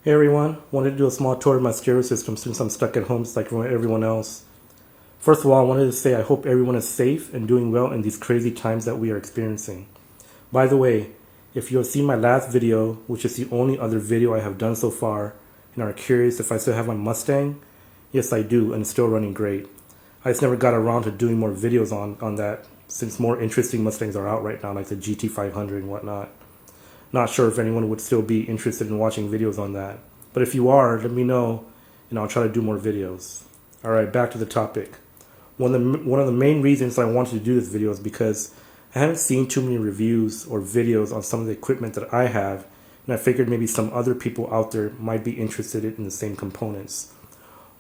Hey everyone, wanted to do a small tour of my stereo system since I'm stuck at home just like everyone else. First of all, I wanted to say I hope everyone is safe and doing well in these crazy times that we are experiencing. By the way, if you have seen my last video, which is the only other video I have done so far, and are curious if I still have my Mustang, yes I do, and it's still running great. I just never got around to doing more videos on that since more interesting Mustangs are out right now, like the GT500 and whatnot. Not sure if anyone would still be interested in watching videos on that. But if you are, let me know and I'll try to do more videos. Alright, back to the topic. One of the main reasons I wanted to do this video is because I haven't seen too many reviews or videos on some of the equipment that I have, and I figured maybe some other people out there might be interested in the same components.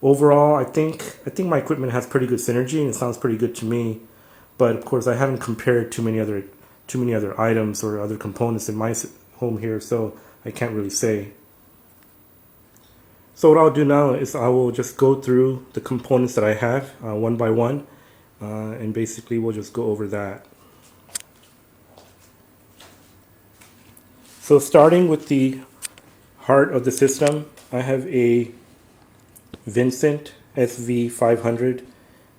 Overall, I think my equipment has pretty good synergy and it sounds pretty good to me, but of course I haven't compared too many other items or other components in my home here, so I can't really say. So what I'll do now is I will just go through the components that I have one by one, and basically we'll just go over that. So starting with the heart of the system, I have a Vincent SV-500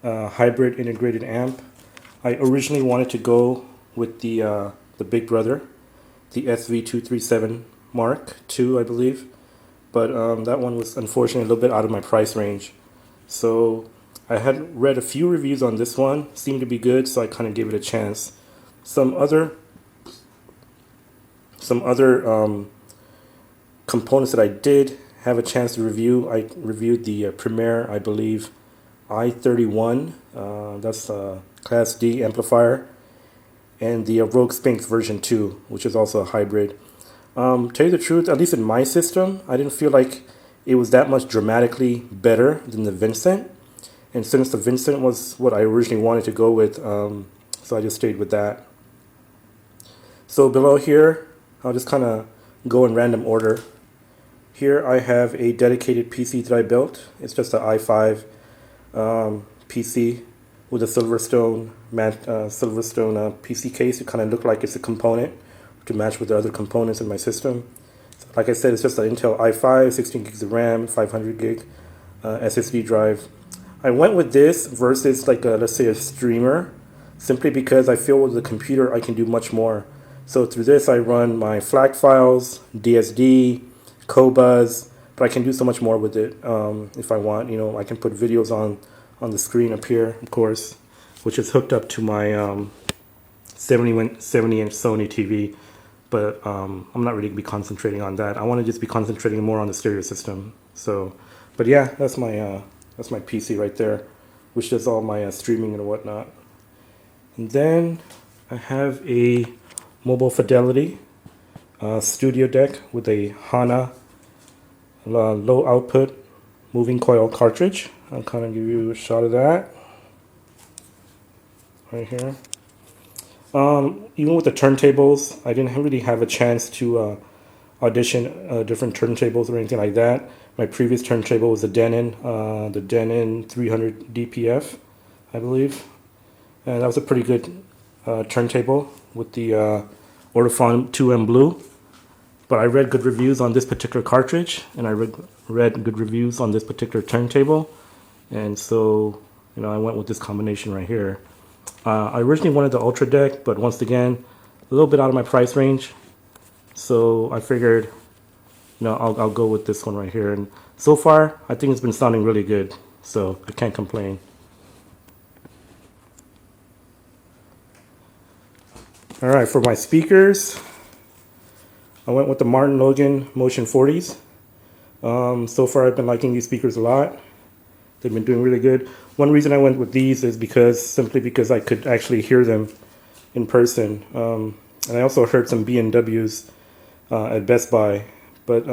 hybrid integrated amp. I originally wanted to go with the big brother, the SV237 Mark II, I believe, but that one was unfortunately a little bit out of my price range. So I had read a few reviews on this one, seemed to be good, so I kind of gave it a chance. Some other components that I did have a chance to review. I reviewed the Premier, I believe, i31, that's a Class D amplifier, and the Rogue Sphinx version 2, which is also a hybrid. Tell you the truth, at least in my system, I didn't feel like it was that much dramatically better than the Vincent. And since the Vincent was what I originally wanted to go with, so I just stayed with that. So below here, I'll just kind of go in random order. Here I have a dedicated PC that I built. It's just an i5 PC with a Silverstone PC case. It kind of looked like it's a component to match with the other components in my system. So like I said, it's just an Intel i5, 16 gigs of RAM, 500 gig SSD drive. I went with this versus like let's say a streamer, simply because I feel with the computer I can do much more. So through this I run my FLAC files, DSD, Cobuzz, but I can do so much more with it if I want. You know, I can put videos on the screen up here, of course, which is hooked up to my 70-inch Sony TV. But I'm not really going to be concentrating on that. I want to just be concentrating more on the stereo system. So, but yeah, that's my PC right there, which does all my streaming and whatnot. And then I have a mobile Fidelity studio deck with a Hana low output moving coil cartridge. I'll kind of give you a shot of that right here. Even with the turntables, I didn't really have a chance to audition different turntables or anything like that. My previous turntable was the Denon 300 DPF, I believe. And that was a pretty good turntable with the Ortofon 2M Blue. But I read good reviews on this particular cartridge, and I read good reviews on this particular turntable. And so, you know, I went with this combination right here. I originally wanted the Ultra deck, but once again, a little bit out of my price range. So I figured, you know, I'll go with this one right here. And so far, I think it's been sounding really good. So I can't complain. All right, for my speakers, I went with the Martin Logan Motion 40s. So far, I've been liking these speakers a lot. They've been doing really good. One reason I went with these is simply because I could actually hear them in person. And I also heard some B&Ws at Best Buy. But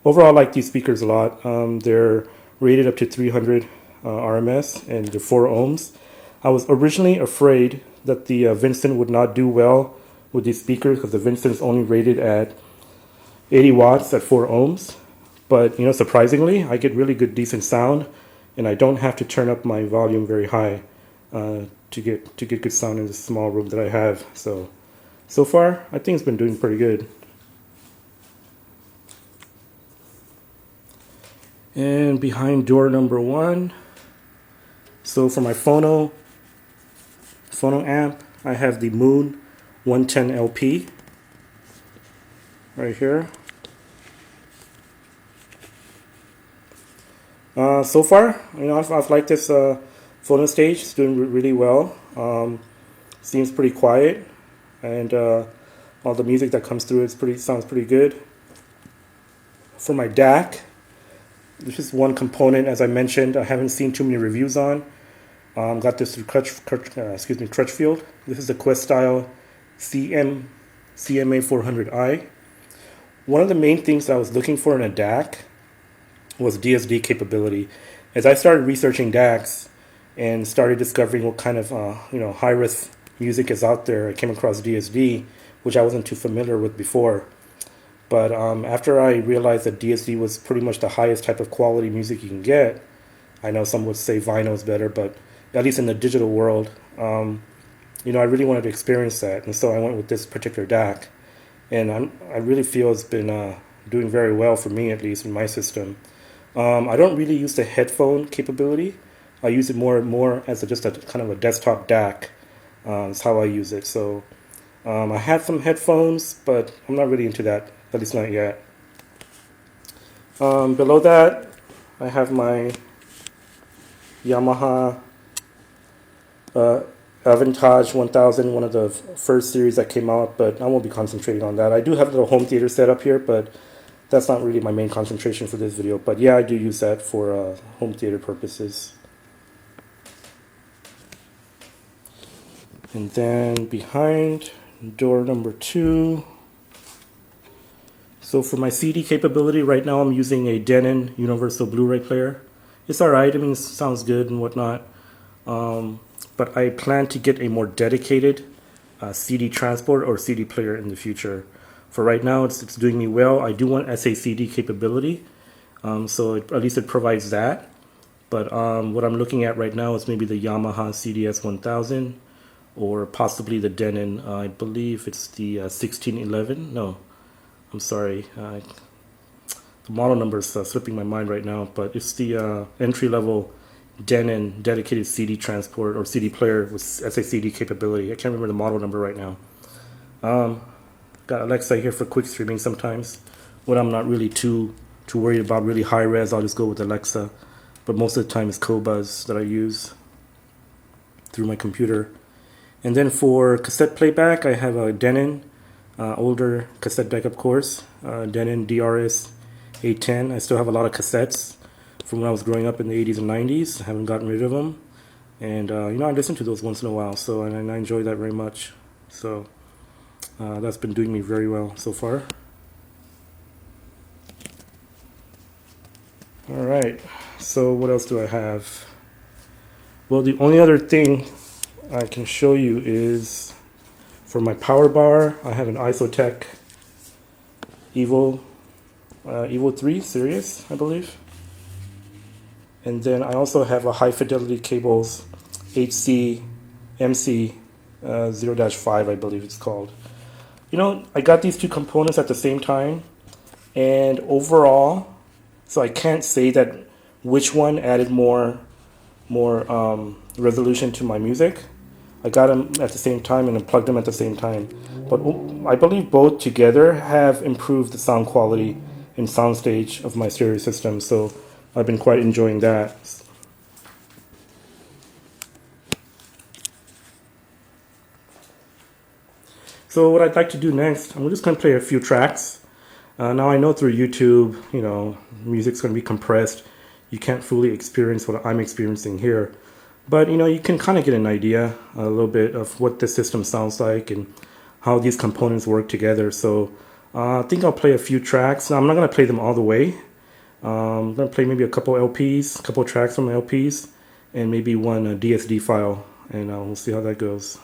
overall, I like these speakers a lot. They're rated up to 300 RMS and they're 4 ohms. I was originally afraid that the Vincent would not do well with these speakers because the Vincent is only rated at 80 watts at 4 ohms. But, you know, surprisingly, I get really good, decent sound, and I don't have to turn up my volume very high to get good sound in this small room that I have. So far, I think it's been doing pretty good. And behind door number 1, so for my Phono amp, I have the Moon 110 LP right here. So far, I've liked this Phono stage. It's doing really well. Seems pretty quiet, and all the music that comes through sounds pretty good. For my DAC, this is one component, as I mentioned, I haven't seen too many reviews on. Got this through Crutchfield. This is the Questyle CMA400i. One of the main things that I was looking for in a DAC was DSD capability. As I started researching DACs and started discovering what kind of high-res music is out there, I came across DSD, which I wasn't too familiar with before. But after I realized that DSD was pretty much the highest type of quality music you can get, I know some would say vinyl is better, but at least in the digital world, I really wanted to experience that, and so I went with this particular DAC, and I really feel it's been doing very well for me, at least in my system. I don't really use the headphone capability. I use it more as just a kind of a desktop DAC. That's how I use it. So I have some headphones, but I'm not really into that, at least not yet. Below that, I have my Yamaha Avantage 1000, one of the first series that came out, but I won't be concentrating on that. I do have a little home theater set up here, but that's not really my main concentration for this video. But yeah, I do use that for home theater purposes. And then behind door number 2, so for my CD capability, right now I'm using a Denon universal Blu-ray player. It's alright, I mean, it sounds good and whatnot. But I plan to get a more dedicated CD transport or CD player in the future. For right now, it's doing me well. I do want SACD capability, so at least it provides that. But what I'm looking at right now is maybe the Yamaha CDS 1000 or possibly the Denon. I believe it's the 1611. No, I'm sorry. The model number is slipping my mind right now, but it's the entry-level Denon dedicated CD transport or CD player with SACD capability. I can't remember the model number right now. Got Alexa here for quick streaming sometimes. When I'm not really too worried about really high res, I'll just go with Alexa. But most of the time it's Qobuz that I use through my computer. And then for cassette playback, I have a Denon, older cassette deck, of course, Denon DRS 810. I still have a lot of cassettes from when I was growing up in the 80s and 90s. I haven't gotten rid of them. And, I listen to those once in a while, so and I enjoy that very much. So that's been doing me very well so far. Alright, so what else do I have? Well, the only other thing I can show you is for my power bar, I have an Isotek Evo 3 Sirius, I believe. And then I also have a high fidelity cables HC MC 0-5, I believe it's called. I got these two components at the same time, and overall, so I can't say that which one added more resolution to my music. I got them at the same time and plugged them at the same time. But I believe both together have improved the sound quality and soundstage of my stereo system, so I've been quite enjoying that. So what I'd like to do next, I'm just going to play a few tracks. Now I know through YouTube, music's going to be compressed. You can't fully experience what I'm experiencing here. But, you can kind of get an idea a little bit of what the system sounds like and how these components work together. So I think I'll play a few tracks. Now I'm not going to play them all the way. I'm going to play maybe a couple LPs, a couple tracks from LPs, and maybe one DSD file, and we'll see how that goes.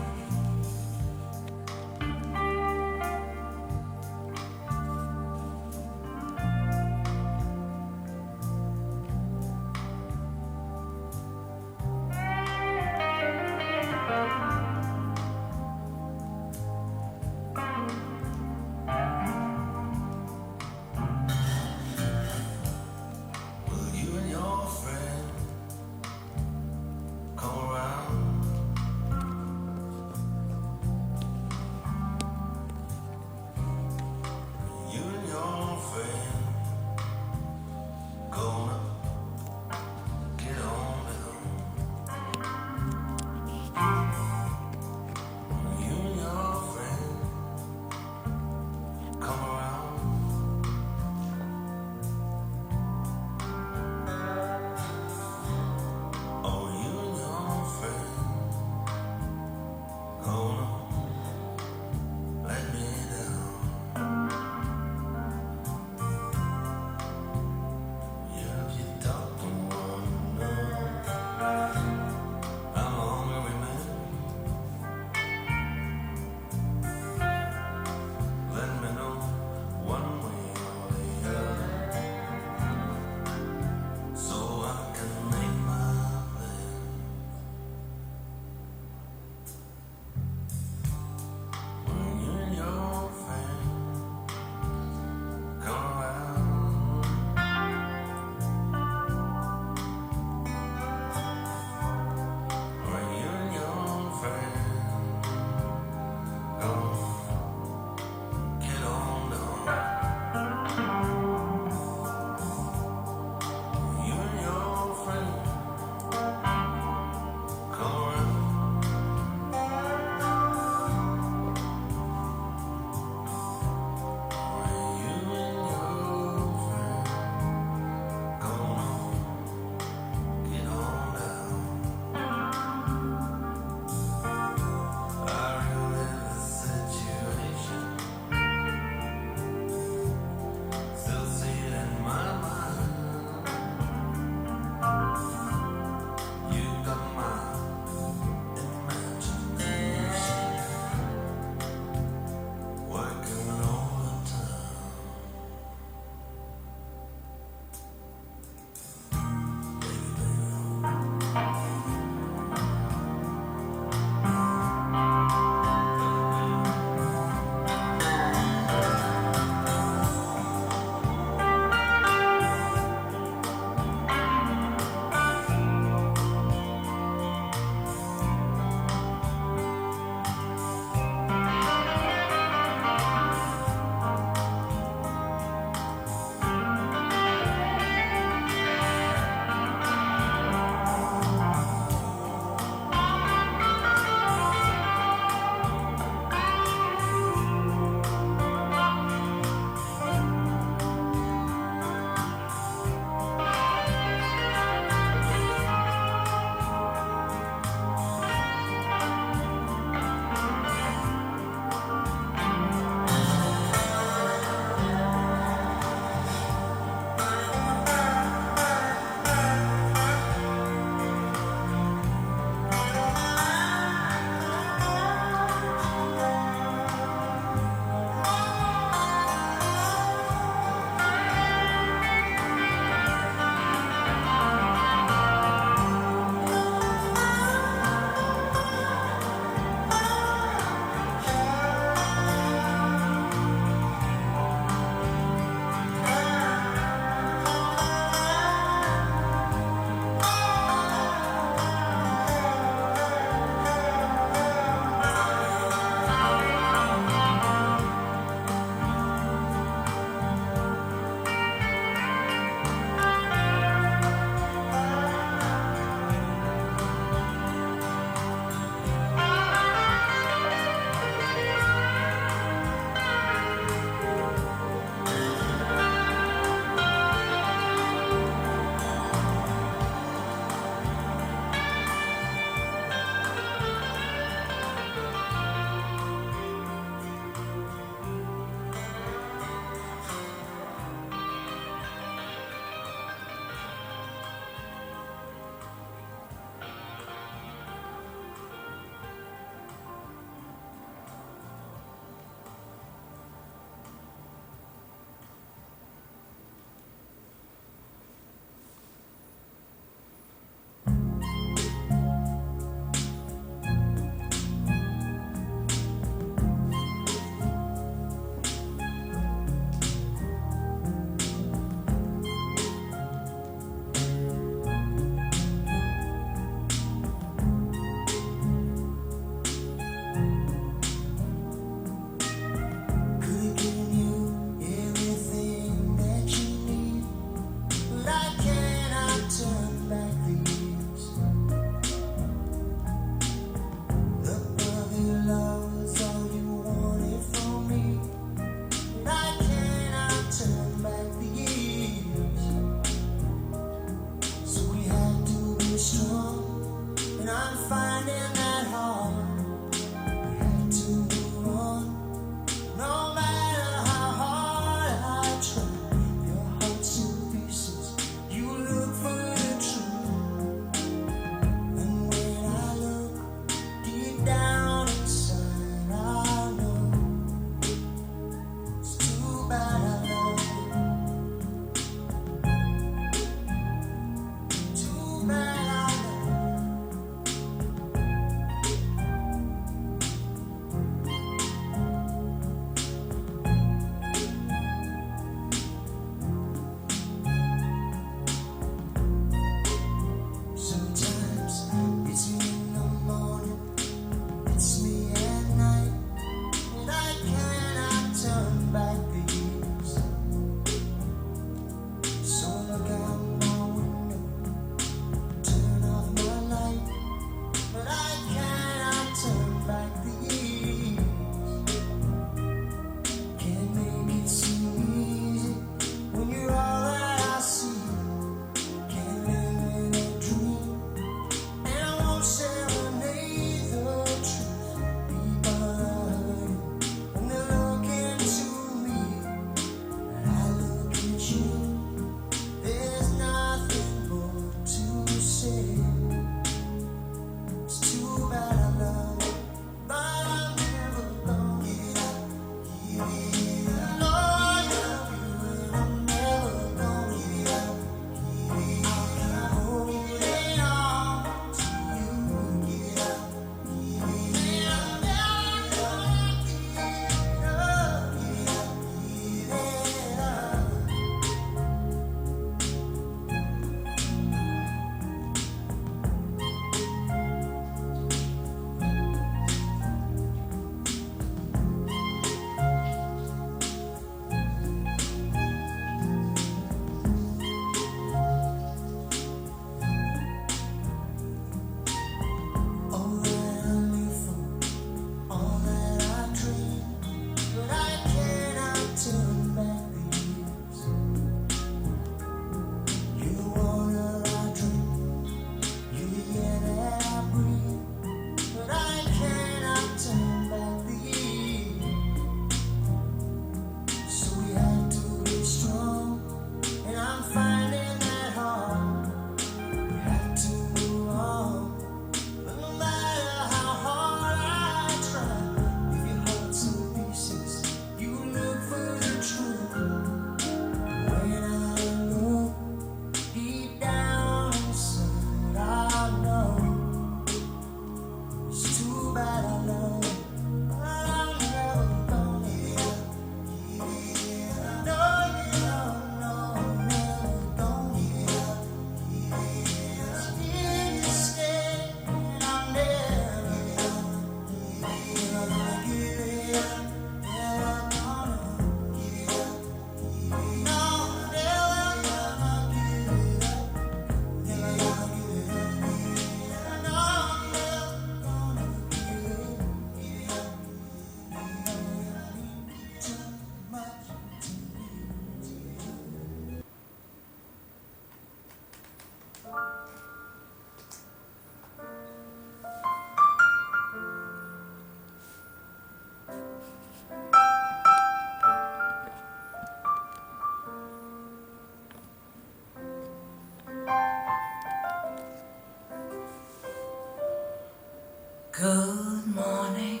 Good morning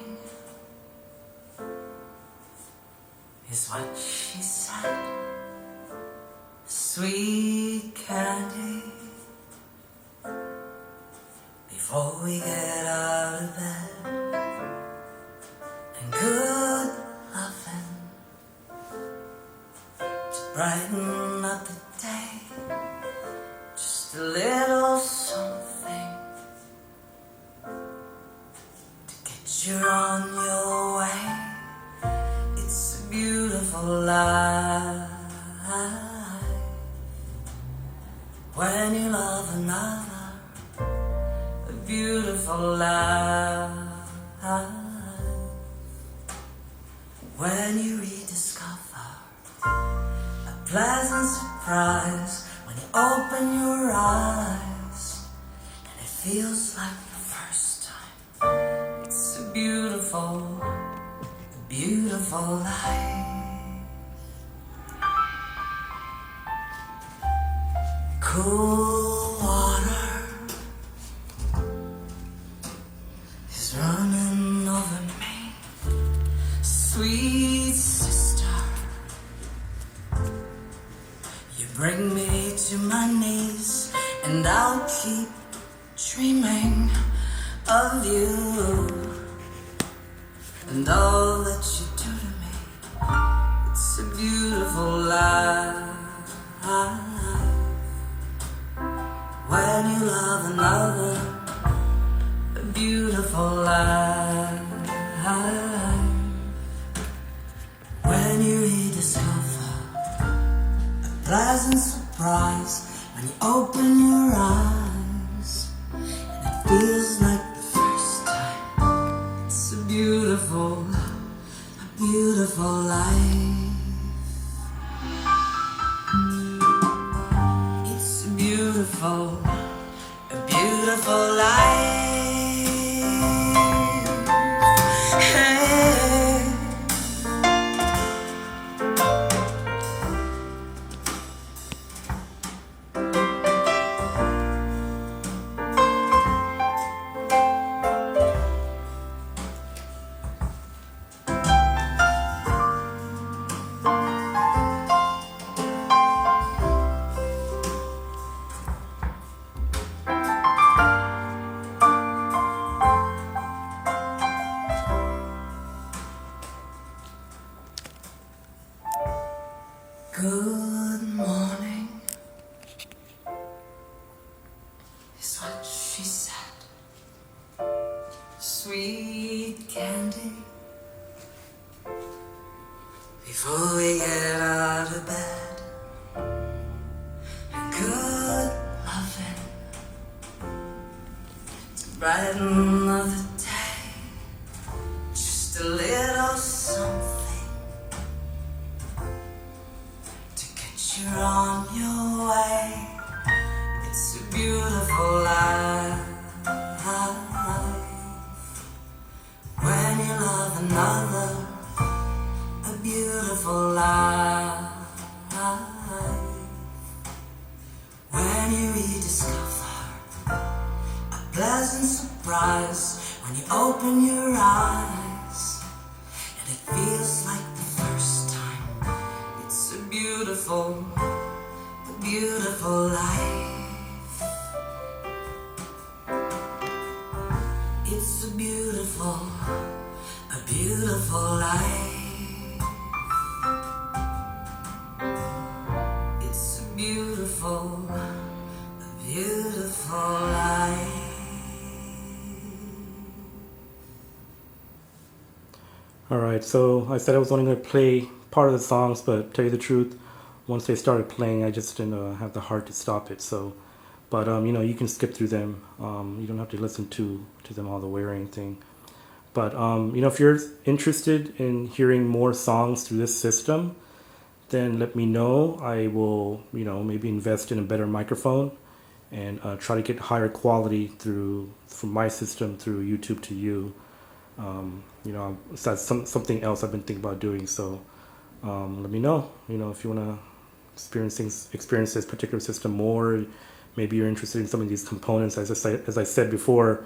is what she said. Sweet candy before we get out of bed. And good loving to brighten up the day. Just a little something to get you on your way. It's a beautiful life when you love another. A beautiful life when you rediscover a pleasant surprise when you open your eyes and it feels like the first time. It's a beautiful, beautiful life. Cool water is running over me. Sweet sister, you bring me to my knees, and I'll keep dreaming of you and all that you do to me. It's a beautiful life when you love another. A beautiful life when you rediscover a pleasant surprise when you open your eyes and it feels like the first time. It's a beautiful life. It's a beautiful life. Hey. Good morning is what she said. Sweet candy before we get out of bed. And good loving to brighten up the day. Just a little something you're on your way. It's a beautiful life when you love another. A beautiful life when you rediscover a pleasant surprise when you open your eyes and it feels like the first time. It's a beautiful life. It's a beautiful life. It's a beautiful life. Alright, so I said I was only going to play part of the songs, but to tell you the truth, once they started playing, I just didn't have the heart to stop it. So, but you can skip through them. You don't have to listen to them all the way or anything. But if you're interested in hearing more songs through this system, then let me know. I will, maybe invest in a better microphone and try to get higher quality from my system through YouTube to you. That's something else I've been thinking about doing. So let me know. If you want to experience this particular system more. Maybe you're interested in some of these components. As I said before,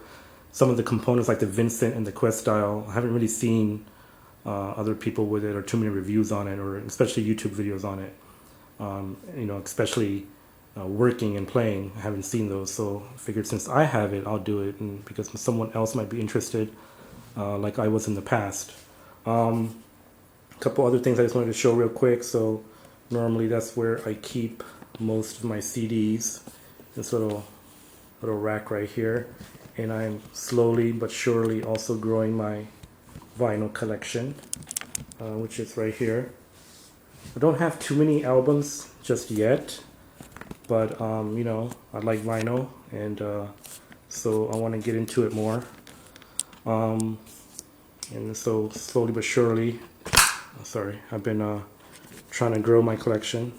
some of the components like the Vincent and the Questyle. I haven't really seen other people with it or too many reviews on it, or especially YouTube videos on it. Especially working and playing. I haven't seen those, so I figured since I have it, I'll do it, and because someone else might be interested, like I was in the past. A couple other things I just wanted to show real quick. So normally that's where I keep most of my CDs, this little rack right here, and I'm slowly but surely also growing my vinyl collection, which is right here. I don't have too many albums just yet, but I like vinyl, and so I want to get into it more, and so slowly but surely, I've been trying to grow my collection.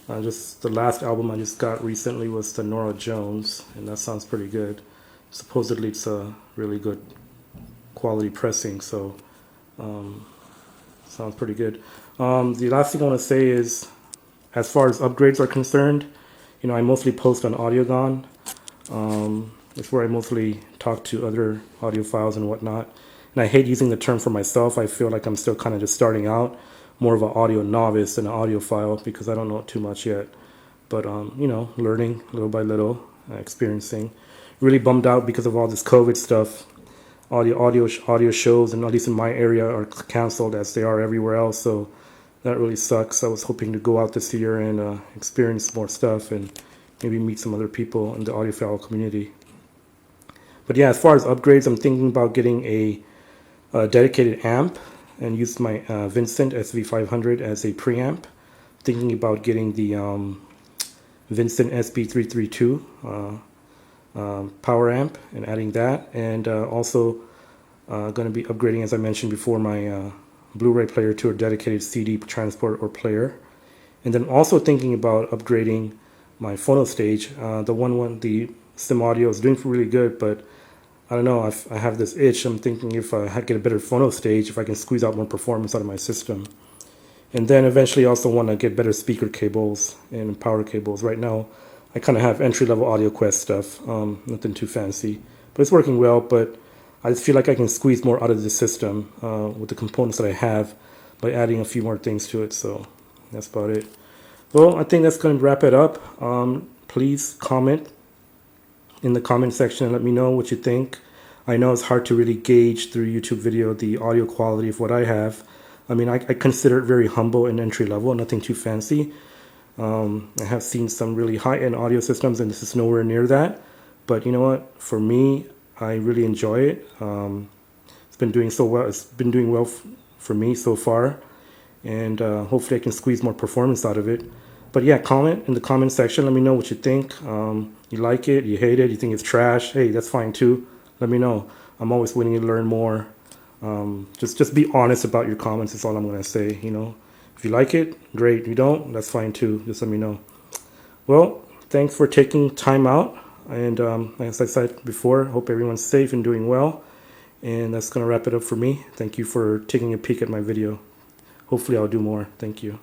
Just the last album I just got recently was the Norah Jones, and that sounds pretty good. Supposedly it's a really good quality pressing, so sounds pretty good. The last thing I want to say is, as far as upgrades are concerned, I mostly post on Audioquest. It's where I mostly talk to other audiophiles and whatnot. And I hate using the term for myself. I feel like I'm still kind of just starting out, more of an audio novice than an audiophile, because I don't know too much yet. But learning little by little, experiencing. Really bummed out because of all this COVID stuff. Audio shows, and at least in my area, are canceled as they are everywhere else. So that really sucks. I was hoping to go out this year and experience more stuff and maybe meet some other people in the audiophile community. But yeah, as far as upgrades, I'm thinking about getting a dedicated amp and use my Vincent SV-500 as a preamp. Thinking about getting the Vincent SB332 power amp and adding that, and also going to be upgrading, as I mentioned before, my Blu-ray player to a dedicated CD transport or player. And then also thinking about upgrading my Phono stage. The SimAudio is doing really good, but I don't know, I have this itch. I'm thinking if I get a better Phono stage, if I can squeeze out more performance out of my system. And then eventually also want to get better speaker cables and power cables. Right now I kind of have entry-level Audioquest stuff, nothing too fancy, but it's working well. But I just feel like I can squeeze more out of the system with the components that I have by adding a few more things to it. So that's about it. Well, I think that's going to wrap it up. Please comment in the comment section and let me know what you think. I know it's hard to really gauge through YouTube video the audio quality of what I have. I mean, I consider it very humble and entry-level, nothing too fancy. I have seen some really high-end audio systems, and this is nowhere near that. But you know what? For me, I really enjoy it. It's been doing so well. It's been doing well for me so far, and hopefully I can squeeze more performance out of it. But yeah, comment in the comment section. Let me know what you think. You like it? You hate it? You think it's trash? Hey, that's fine too. Let me know. I'm always willing to learn more. Just be honest about your comments. That's all I'm gonna say. If you like it, great. If you don't, that's fine too. Just let me know. Well, thanks for taking time out. And as I said before, hope everyone's safe and doing well. And that's going to wrap it up for me. Thank you for taking a peek at my video. Hopefully I'll do more. Thank you.